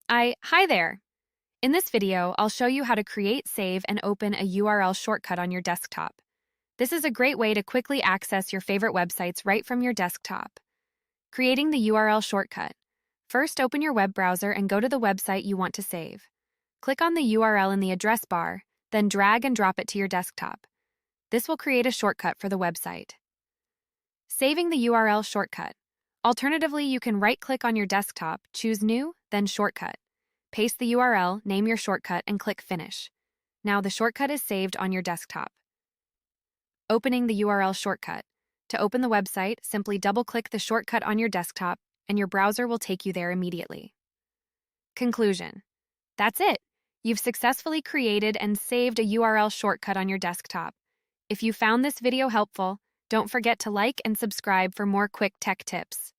Hi there. In this video, I'll show you how to create, save, and open a URL shortcut on your desktop. This is a great way to quickly access your favorite websites right from your desktop. Creating the URL shortcut. First, open your web browser and go to the website you want to save. Click on the URL in the address bar, then drag and drop it to your desktop. This will create a shortcut for the website. Saving the URL shortcut. Alternatively, you can right-click on your desktop, choose New, then Shortcut. Paste the URL, name your shortcut, and click Finish. Now the shortcut is saved on your desktop. Opening the URL shortcut. To open the website, simply double-click the shortcut on your desktop, and your browser will take you there immediately. Conclusion. That's it. You've successfully created and saved a URL shortcut on your desktop. If you found this video helpful, don't forget to like and subscribe for more quick tech tips.